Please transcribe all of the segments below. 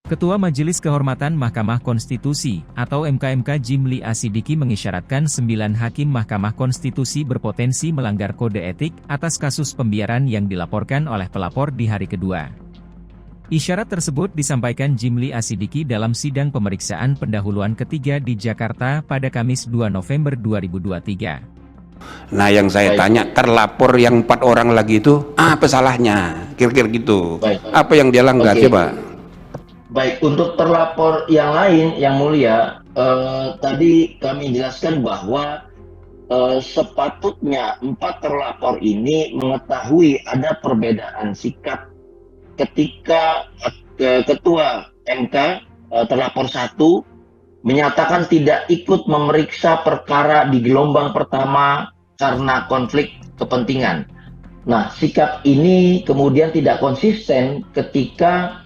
Ketua Majelis Kehormatan Mahkamah Konstitusi, atau MKMK Jimli Asidiki mengisyaratkan 9 hakim Mahkamah Konstitusi berpotensi melanggar kode etik atas kasus pembiaran yang dilaporkan oleh pelapor di hari kedua. Isyarat tersebut disampaikan Jimli Asidiki dalam sidang pemeriksaan pendahuluan ketiga di Jakarta pada Kamis 2 November 2023. Nah, yang saya tanya, terlapor yang 4 orang lagi itu apa salahnya? Kira-kira gitu. Apa yang dia langgar, coba? Baik, untuk terlapor yang lain, yang mulia, tadi kami jelaskan bahwa sepatutnya 4 terlapor ini mengetahui ada perbedaan sikap ketika Ketua MK terlapor 1 menyatakan tidak ikut memeriksa perkara di gelombang pertama karena konflik kepentingan. Nah, sikap ini kemudian tidak konsisten ketika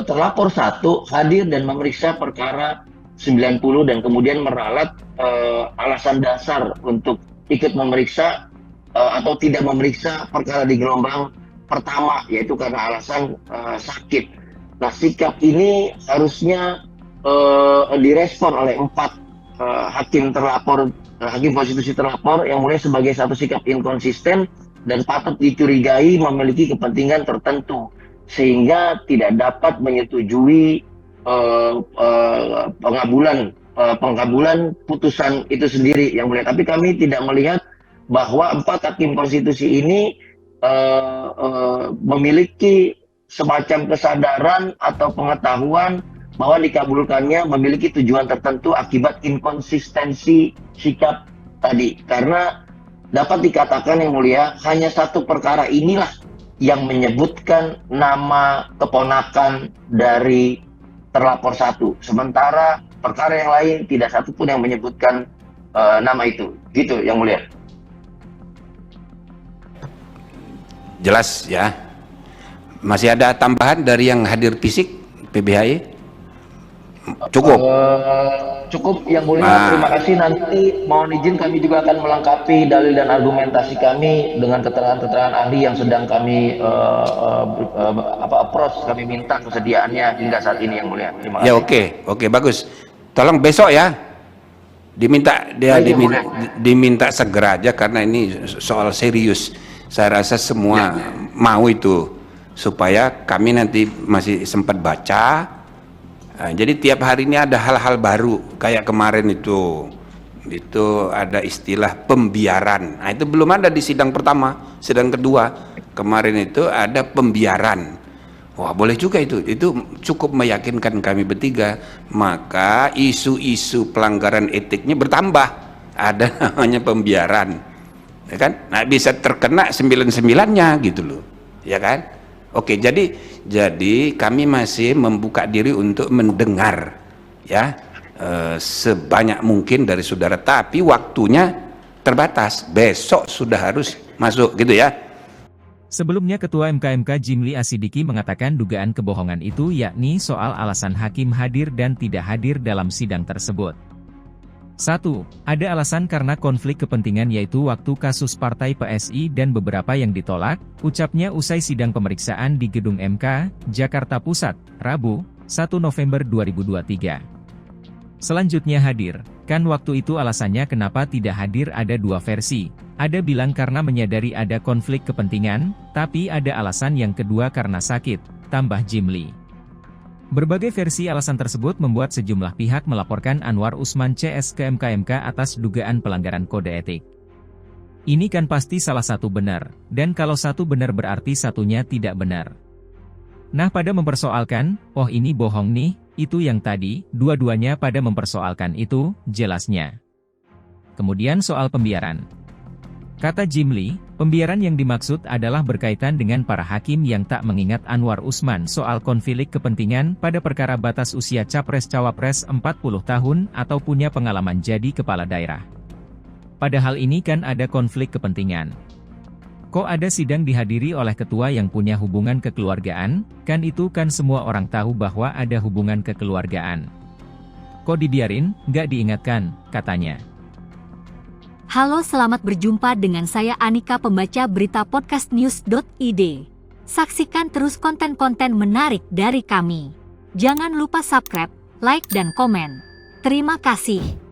terlapor 1 hadir dan memeriksa perkara 90 dan kemudian meralat alasan dasar untuk ikut memeriksa atau tidak memeriksa perkara di gelombang pertama, yaitu karena alasan sakit. Nah, sikap ini harusnya direspon oleh 4 hakim terlapor, hakim konstitusi terlapor yang mulai sebagai satu sikap inkonsisten dan patut dicurigai memiliki kepentingan tertentu, sehingga tidak dapat menyetujui pengkabulan putusan itu sendiri yang mulia. Tapi kami tidak melihat bahwa 4 hakim konstitusi ini memiliki semacam kesadaran atau pengetahuan bahwa dikabulkannya memiliki tujuan tertentu akibat inkonsistensi sikap tadi. Karena dapat dikatakan yang mulia, hanya satu perkara inilah yang menyebutkan nama keponakan dari terlapor 1. Sementara perkara yang lain tidak satu pun yang menyebutkan nama itu. Gitu yang mulia. Jelas ya. Masih ada tambahan dari yang hadir fisik PBHI? Cukup? Cukup yang mulia, terima kasih. Nanti mohon izin kami juga akan melengkapi dalil dan argumentasi kami dengan keterangan-keterangan ahli yang sedang kami approach, kami minta kesediaannya hingga saat ini yang mulia. Terima kasih. Ya, oke, bagus. Tolong besok ya diminta segera aja, karena ini soal serius. Saya rasa semua mau itu, supaya kami nanti masih sempat baca. Nah, jadi tiap hari ini ada hal-hal baru, kayak kemarin itu ada istilah pembiaran. Nah, itu belum ada di sidang pertama, sidang kedua. Kemarin itu ada pembiaran. Wah, boleh juga itu cukup meyakinkan kami bertiga. Maka isu-isu pelanggaran etiknya bertambah, ada namanya pembiaran, ya kan? Nah, bisa terkena 99-nya gitu loh, ya kan? Oke, jadi kami masih membuka diri untuk mendengar ya sebanyak mungkin dari saudara, tapi waktunya terbatas. Besok sudah harus masuk gitu ya. Sebelumnya Ketua MKMK Jimli Asidiki mengatakan dugaan kebohongan itu yakni soal alasan hakim hadir dan tidak hadir dalam sidang tersebut. 1. Ada alasan karena konflik kepentingan, yaitu waktu kasus partai PSI dan beberapa yang ditolak, ucapnya usai sidang pemeriksaan di Gedung MK, Jakarta Pusat, Rabu, 1 November 2023. Selanjutnya hadir, kan waktu itu alasannya kenapa tidak hadir ada 2 versi. Ada bilang karena menyadari ada konflik kepentingan, tapi ada alasan yang kedua karena sakit, tambah Jimli. Berbagai versi alasan tersebut membuat sejumlah pihak melaporkan Anwar Usman CS ke MKMK atas dugaan pelanggaran kode etik. Ini kan pasti salah satu benar, dan kalau satu benar berarti satunya tidak benar. Nah, pada mempersoalkan, oh ini bohong nih, itu yang tadi, dua-duanya pada mempersoalkan itu, jelasnya. Kemudian soal pembiaran. Kata Jimli, pembiaran yang dimaksud adalah berkaitan dengan para hakim yang tak mengingat Anwar Usman soal konflik kepentingan pada perkara batas usia Capres-Cawapres 40 tahun atau punya pengalaman jadi kepala daerah. Padahal ini kan ada konflik kepentingan. Kok ada sidang dihadiri oleh ketua yang punya hubungan kekeluargaan? Kan itu kan semua orang tahu bahwa ada hubungan kekeluargaan. Kok dibiarin, nggak diingatkan, katanya. Halo, selamat berjumpa dengan saya Anika, pembaca berita podcastnews.id. Saksikan terus konten-konten menarik dari kami. Jangan lupa subscribe, like dan komen. Terima kasih.